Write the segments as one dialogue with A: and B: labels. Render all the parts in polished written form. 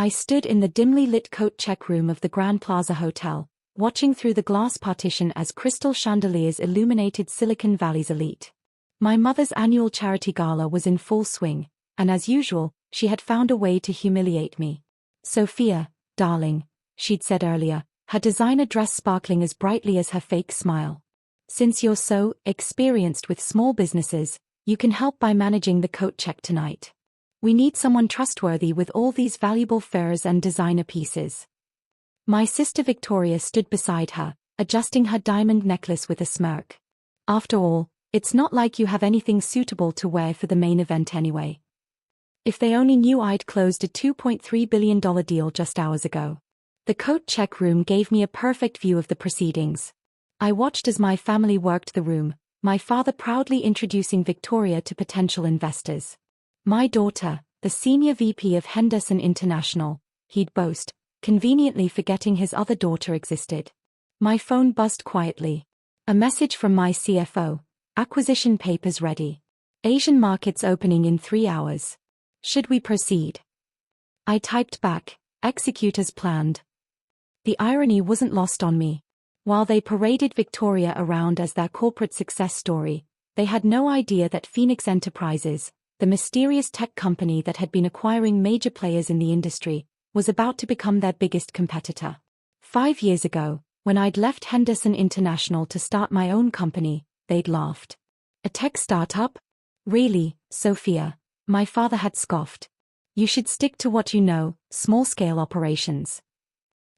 A: I stood in the dimly lit coat check room of the Grand Plaza Hotel, watching through the glass partition as crystal chandeliers illuminated Silicon Valley's elite. My mother's annual charity gala was in full swing, and as usual, she had found a way to humiliate me. "Sophia, darling," she'd said earlier, her designer dress sparkling as brightly as her fake smile. "Since you're so experienced with small businesses, you can help by managing the coat check tonight. We need someone trustworthy with all these valuable furs and designer pieces." My sister Victoria stood beside her, adjusting her diamond necklace with a smirk. "After all, it's not like you have anything suitable to wear for the main event anyway. If they only knew I'd closed a $2.3 billion deal just hours ago." The coat check room gave me a perfect view of the proceedings. I watched as my family worked the room, my father proudly introducing Victoria to potential investors. "My daughter, the senior VP of Henderson International," he'd boast, conveniently forgetting his other daughter existed. My phone buzzed quietly. A message from my CFO: "Acquisition papers ready. Asian markets opening in 3 hours. Should we proceed?" I typed back, "Execute as planned." The irony wasn't lost on me. While they paraded Victoria around as their corporate success story, they had no idea that Phoenix Enterprises, the mysterious tech company that had been acquiring major players in the industry, was about to become their biggest competitor. 5 years ago, when I'd left Henderson International to start my own company, they'd laughed. "A tech startup? Really, Sophia?" My father had scoffed. "You should stick to what you know, small-scale operations."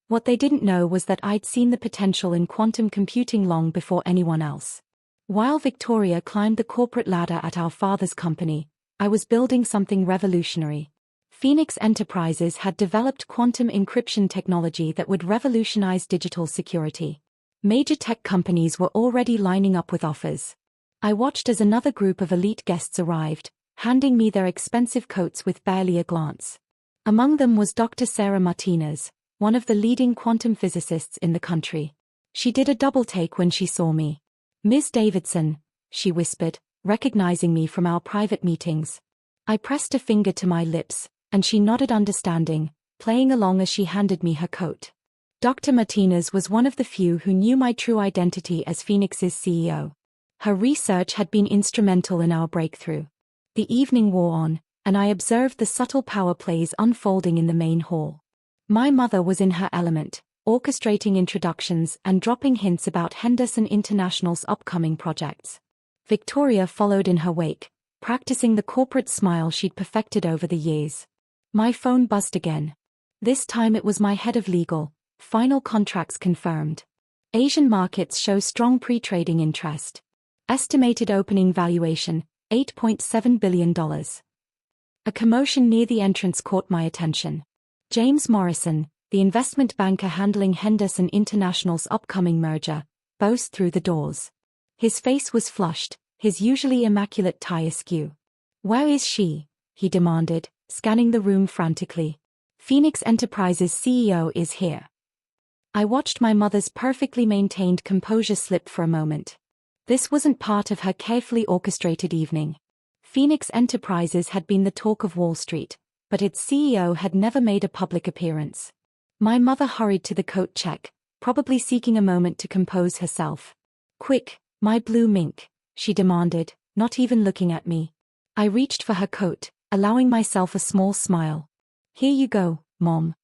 A: What they didn't know was that I'd seen the potential in quantum computing long before anyone else. While Victoria climbed the corporate ladder at our father's company, I was building something revolutionary. Phoenix Enterprises had developed quantum encryption technology that would revolutionize digital security. Major tech companies were already lining up with offers. I watched as another group of elite guests arrived, handing me their expensive coats with barely a glance. Among them was Dr. Sarah Martinez, one of the leading quantum physicists in the country. She did a double-take when she saw me. "Ms. Davidson," she whispered, recognizing me from our private meetings. I pressed a finger to my lips, and she nodded understanding, playing along as she handed me her coat. Dr. Martinez was one of the few who knew my true identity as Phoenix's CEO. Her research had been instrumental in our breakthrough. The evening wore on, and I observed the subtle power plays unfolding in the main hall. My mother was in her element, orchestrating introductions and dropping hints about Henderson International's upcoming projects. Victoria followed in her wake, practicing the corporate smile she'd perfected over the years. My phone buzzed again. This time it was my head of legal. "Final contracts confirmed. Asian markets show strong pre-trading interest. Estimated opening valuation, $8.7 billion. A commotion near the entrance caught my attention. James Morrison, the investment banker handling Henderson International's upcoming merger, burst through the doors. His face was flushed, his usually immaculate tie askew. "Where is she?" he demanded, scanning the room frantically. "Phoenix Enterprises' CEO is here." I watched my mother's perfectly maintained composure slip for a moment. This wasn't part of her carefully orchestrated evening. Phoenix Enterprises had been the talk of Wall Street, but its CEO had never made a public appearance. My mother hurried to the coat check, probably seeking a moment to compose herself. "Quick, my blue mink," she demanded, not even looking at me. I reached for her coat, allowing myself a small smile. "Here you go, Mom."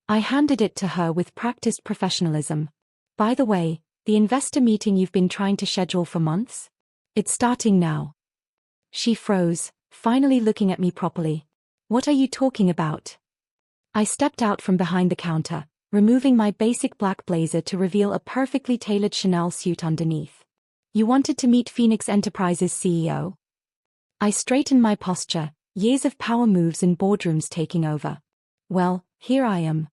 A: I handed it to her with practiced professionalism. "By the way, the investor meeting you've been trying to schedule for months? It's starting now." She froze, finally looking at me properly. "What are you talking about?" I stepped out from behind the counter, removing my basic black blazer to reveal a perfectly tailored Chanel suit underneath. "You wanted to meet Phoenix Enterprises' CEO?" I straightened my posture, years of power moves and boardrooms taking over. "Well, here I am."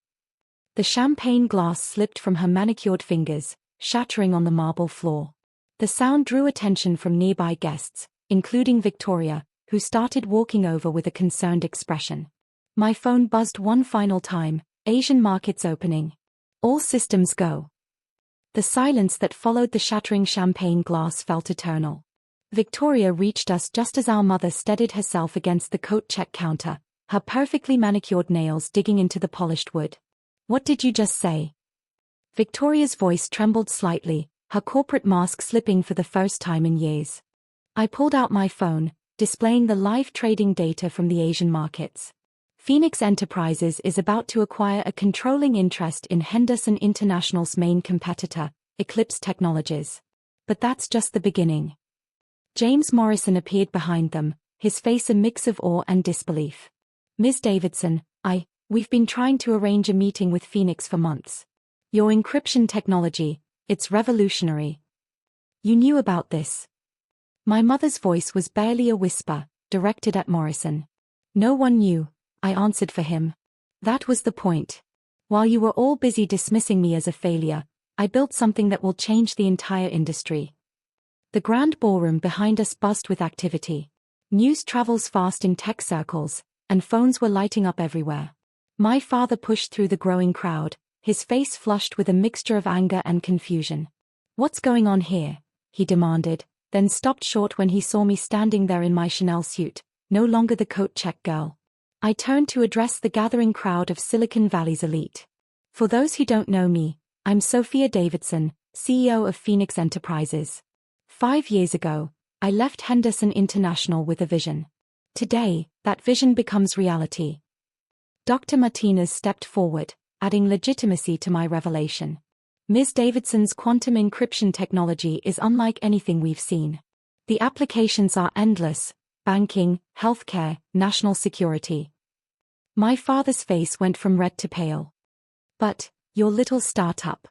A: The champagne glass slipped from her manicured fingers, shattering on the marble floor. The sound drew attention from nearby guests, including Victoria, who started walking over with a concerned expression. My phone buzzed one final time. "Asian markets opening. All systems go." The silence that followed the shattering champagne glass felt eternal. Victoria reached us just as our mother steadied herself against the coat check counter, her perfectly manicured nails digging into the polished wood. "What did you just say?" Victoria's voice trembled slightly, her corporate mask slipping for the first time in years. I pulled out my phone, displaying the live trading data from the Asian markets. Phoenix Enterprises is about to acquire a controlling interest in Henderson International's main competitor, Eclipse Technologies. But that's just the beginning. James Morrison appeared behind them, his face a mix of awe and disbelief. "Ms. Davidson, we've been trying to arrange a meeting with Phoenix for months. Your encryption technology, it's revolutionary. You knew about this." My mother's voice was barely a whisper, directed at Morrison. "No one knew," I answered for him. "That was the point. While you were all busy dismissing me as a failure, I built something that will change the entire industry." The grand ballroom behind us buzzed with activity. News travels fast in tech circles, and phones were lighting up everywhere. My father pushed through the growing crowd, his face flushed with a mixture of anger and confusion. "What's going on here?" he demanded, then stopped short when he saw me standing there in my Chanel suit, no longer the coat check girl. I turned to address the gathering crowd of Silicon Valley's elite. "For those who don't know me, I'm Sophia Davidson, CEO of Phoenix Enterprises. 5 years ago, I left Henderson International with a vision. Today, that vision becomes reality." Dr. Martinez stepped forward, adding legitimacy to my revelation. "Ms. Davidson's quantum encryption technology is unlike anything we've seen. The applications are endless: banking, healthcare, national security." My father's face went from red to pale. "But, your little startup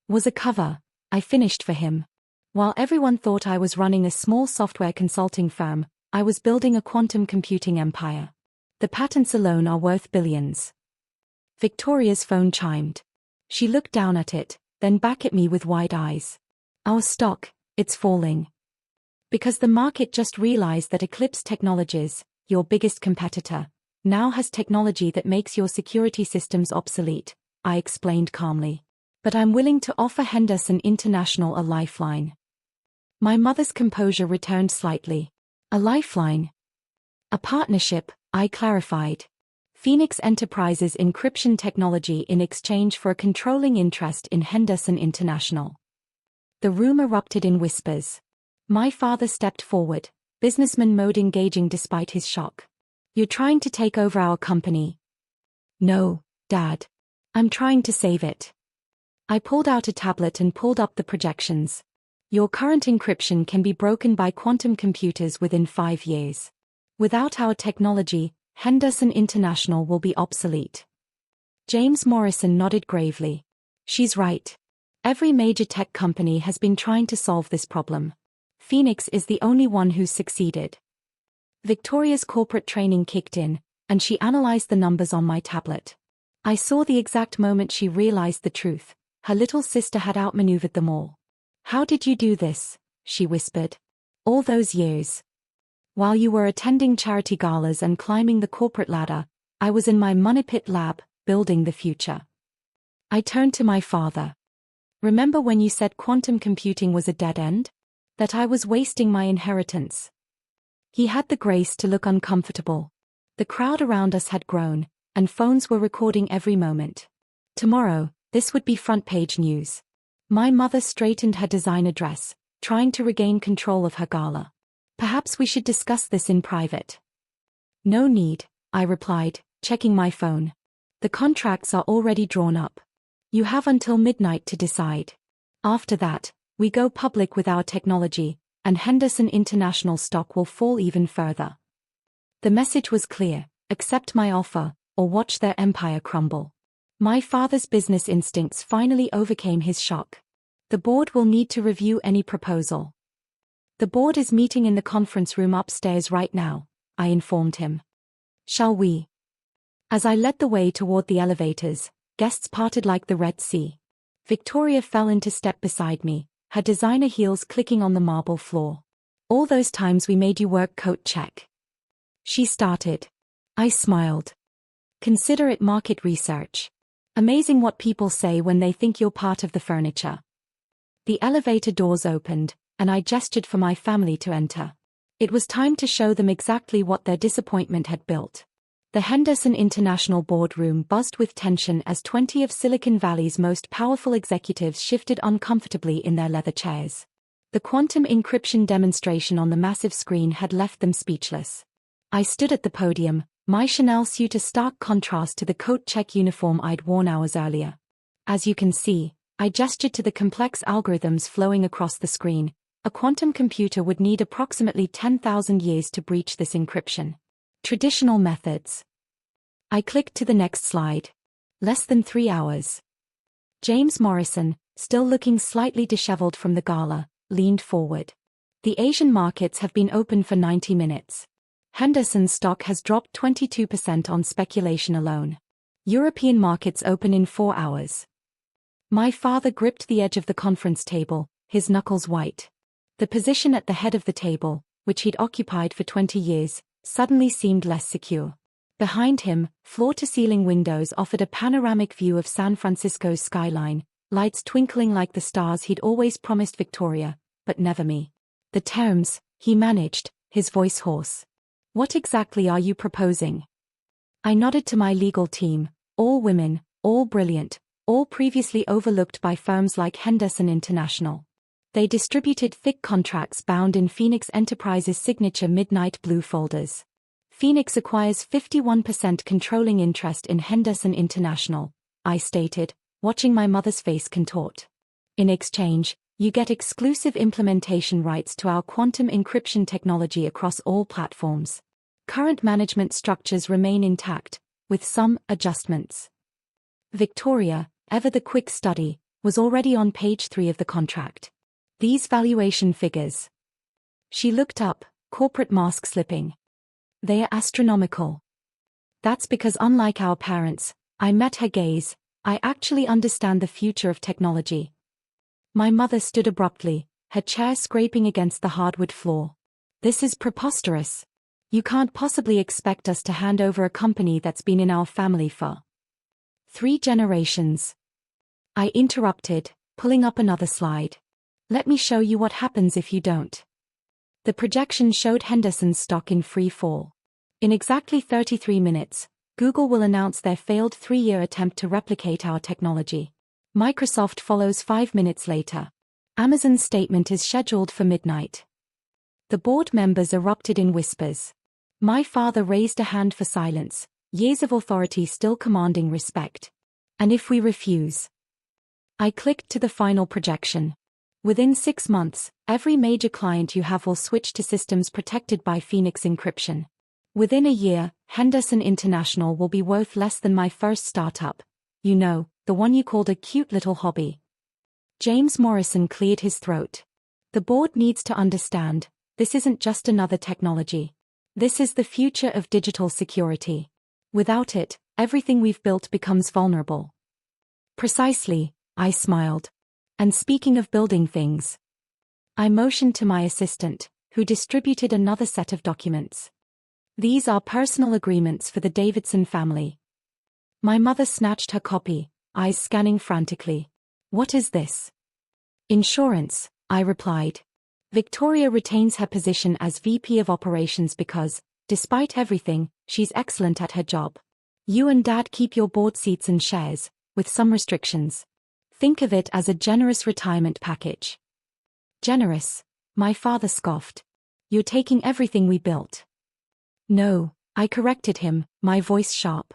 A: was a cover," I finished for him. "While everyone thought I was running a small software consulting firm, I was building a quantum computing empire. The patents alone are worth billions." Victoria's phone chimed. She looked down at it, then back at me with wide eyes. "Our stock, it's falling. Because the market just realized that Eclipse Technologies, your biggest competitor, now has technology that makes your security systems obsolete," I explained calmly. "But I'm willing to offer Henderson International a lifeline." My mother's composure returned slightly. "A lifeline?" "A partnership," I clarified. "Phoenix Enterprises' encryption technology in exchange for a controlling interest in Henderson International." The room erupted in whispers. My father stepped forward, businessman mode engaging despite his shock. "You're trying to take over our company." "No, Dad. I'm trying to save it." I pulled out a tablet and pulled up the projections. "Your current encryption can be broken by quantum computers within 5 years. Without our technology, Henderson International will be obsolete." James Morrison nodded gravely. "She's right. Every major tech company has been trying to solve this problem. Phoenix is the only one who's succeeded." Victoria's corporate training kicked in, and she analyzed the numbers on my tablet. I saw the exact moment she realized the truth. Her little sister had outmaneuvered them all. "How did you do this?" she whispered. "All those years. While you were attending charity galas and climbing the corporate ladder, I was in my money pit lab, building the future." I turned to my father. "Remember when you said quantum computing was a dead end? That I was wasting my inheritance?" He had the grace to look uncomfortable. The crowd around us had grown, and phones were recording every moment. Tomorrow, this would be front-page news. My mother straightened her designer dress, trying to regain control of her gala. "Perhaps we should discuss this in private." "No need," I replied, checking my phone. "The contracts are already drawn up. You have until midnight to decide. After that, we go public with our technology, and Henderson International stock will fall even further." The message was clear: accept my offer, or watch their empire crumble. My father's business instincts finally overcame his shock. "The board will need to review any proposal. The board is meeting in the conference room upstairs right now," I informed him. "Shall we?" As I led the way toward the elevators, guests parted like the Red Sea. Victoria fell into step beside me, her designer heels clicking on the marble floor. "All those times we made you work coat check," she started. I smiled. "Consider it market research. Amazing what people say when they think you're part of the furniture." The elevator doors opened, and I gestured for my family to enter. It was time to show them exactly what their disappointment had built. The Henderson International boardroom buzzed with tension as 20 of Silicon Valley's most powerful executives shifted uncomfortably in their leather chairs. The quantum encryption demonstration on the massive screen had left them speechless. I stood at the podium, my Chanel suit a stark contrast to the coat check uniform I'd worn hours earlier. As you can see, I gestured to the complex algorithms flowing across the screen. A quantum computer would need approximately 10,000 years to breach this encryption. Traditional methods. I clicked to the next slide. Less than 3 hours. James Morrison, still looking slightly disheveled from the gala, leaned forward. The Asian markets have been open for 90 minutes. Henderson's stock has dropped 22% on speculation alone. European markets open in 4 hours. My father gripped the edge of the conference table, his knuckles white. The position at the head of the table, which he'd occupied for 20 years, suddenly seemed less secure. Behind him, floor-to-ceiling windows offered a panoramic view of San Francisco's skyline, lights twinkling like the stars he'd always promised Victoria, but never me. The terms, he managed, his voice hoarse. What exactly are you proposing? I nodded to my legal team, all women, all brilliant, all previously overlooked by firms like Henderson International. They distributed thick contracts bound in Phoenix Enterprises' signature midnight blue folders. Phoenix acquires 51% controlling interest in Henderson International, I stated, watching my mother's face contort. In exchange, you get exclusive implementation rights to our quantum encryption technology across all platforms. Current management structures remain intact, with some adjustments. Victoria, ever the quick study, was already on page 3 of the contract. These valuation figures. She looked up, corporate mask slipping. They are astronomical. That's because unlike our parents, I met her gaze, I actually understand the future of technology. My mother stood abruptly, her chair scraping against the hardwood floor. This is preposterous. You can't possibly expect us to hand over a company that's been in our family for 3 generations. I interrupted, pulling up another slide. Let me show you what happens if you don't. The projection showed Henderson's stock in free fall. In exactly 33 minutes, Google will announce their failed 3-year attempt to replicate our technology. Microsoft follows 5 minutes later. Amazon's statement is scheduled for midnight. The board members erupted in whispers. My father raised a hand for silence, years of authority still commanding respect. And if we refuse? I clicked to the final projection. Within 6 months, every major client you have will switch to systems protected by Phoenix encryption. Within a year, Henderson International will be worth less than my first startup. You know, the one you called a cute little hobby. James Morrison cleared his throat. The board needs to understand, this isn't just another technology. This is the future of digital security. Without it, everything we've built becomes vulnerable. Precisely, I smiled. And speaking of building things, I motioned to my assistant, who distributed another set of documents. These are personal agreements for the Davidson family. My mother snatched her copy, eyes scanning frantically. What is this? Insurance, I replied. Victoria retains her position as VP of Operations because, despite everything, she's excellent at her job. You and Dad keep your board seats and shares, with some restrictions. Think of it as a generous retirement package. Generous, my father scoffed. You're taking everything we built. No, I corrected him, my voice sharp.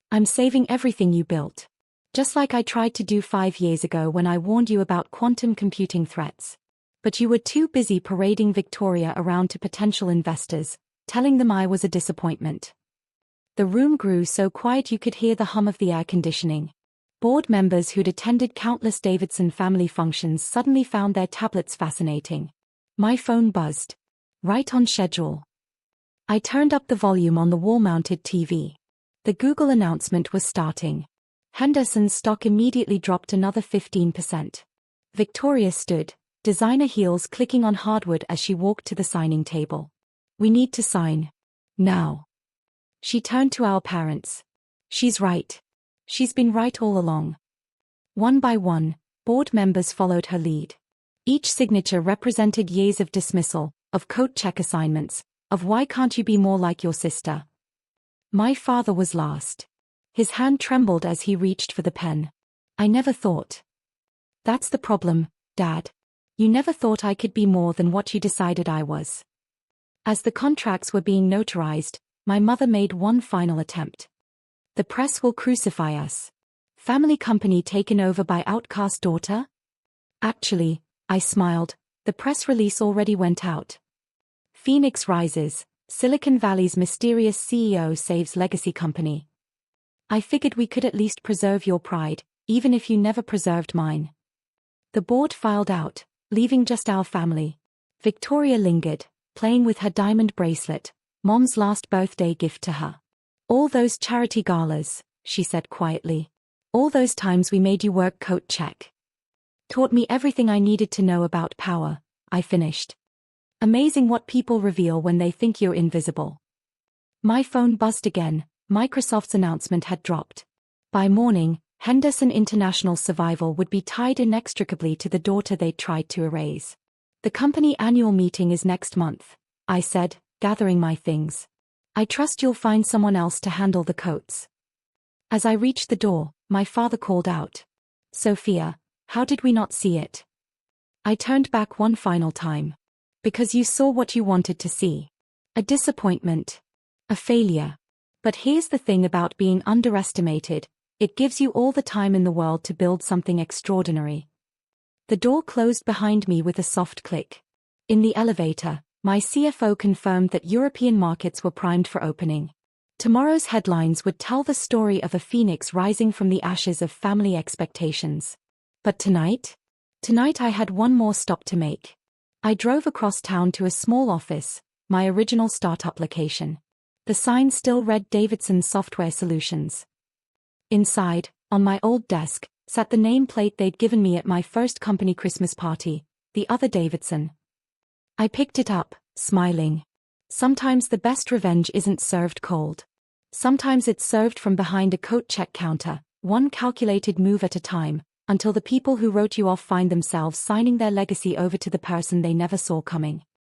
A: I'm saving everything you built. Just like I tried to do 5 years ago when I warned you about quantum computing threats. But you were too busy parading Victoria around to potential investors, telling them I was a disappointment. The room grew so quiet you could hear the hum of the air conditioning. Board members who'd attended countless Davidson family functions suddenly found their tablets fascinating. My phone buzzed. Right on schedule. I turned up the volume on the wall-mounted TV. The Google announcement was starting. Henderson's stock immediately dropped another 15%. Victoria stood, designer heels clicking on hardwood as she walked to the signing table. We need to sign. Now. She turned to our parents. She's right. She's been right all along. One by one, board members followed her lead. Each signature represented years of dismissal, of coat check assignments, of why can't you be more like your sister. My father was last. His hand trembled as he reached for the pen. I never thought. That's the problem, Dad. You never thought I could be more than what you decided I was. As the contracts were being notarized, my mother made one final attempt. The press will crucify us. Family company taken over by outcast daughter? Actually, I smiled, the press release already went out. Phoenix rises, Silicon Valley's mysterious CEO saves legacy company. I figured we could at least preserve your pride, even if you never preserved mine. The board filed out, leaving just our family. Victoria lingered, playing with her diamond bracelet, Mom's last birthday gift to her. All those charity galas, she said quietly. All those times we made you work coat check. Taught me everything I needed to know about power, I finished. Amazing what people reveal when they think you're invisible. My phone buzzed again, Microsoft's announcement had dropped. By morning, Henderson International's survival would be tied inextricably to the daughter they'd tried to erase. The company annual meeting is next month, I said, gathering my things. I trust you'll find someone else to handle the coats. As I reached the door, my father called out. Sophia, how did we not see it? I turned back one final time. Because you saw what you wanted to see. A disappointment. A failure. But here's the thing about being underestimated, it gives you all the time in the world to build something extraordinary. The door closed behind me with a soft click. In the elevator, my CFO confirmed that European markets were primed for opening. Tomorrow's headlines would tell the story of a phoenix rising from the ashes of family expectations. But tonight? Tonight I had one more stop to make. I drove across town to a small office, my original startup location. The sign still read Davidson Software Solutions. Inside, on my old desk, sat the nameplate they'd given me at my first company Christmas party, the other Davidson. I picked it up, smiling. Sometimes the best revenge isn't served cold. Sometimes it's served from behind a coat check counter, one calculated move at a time, until the people who wrote you off find themselves signing their legacy over to the person they never saw coming.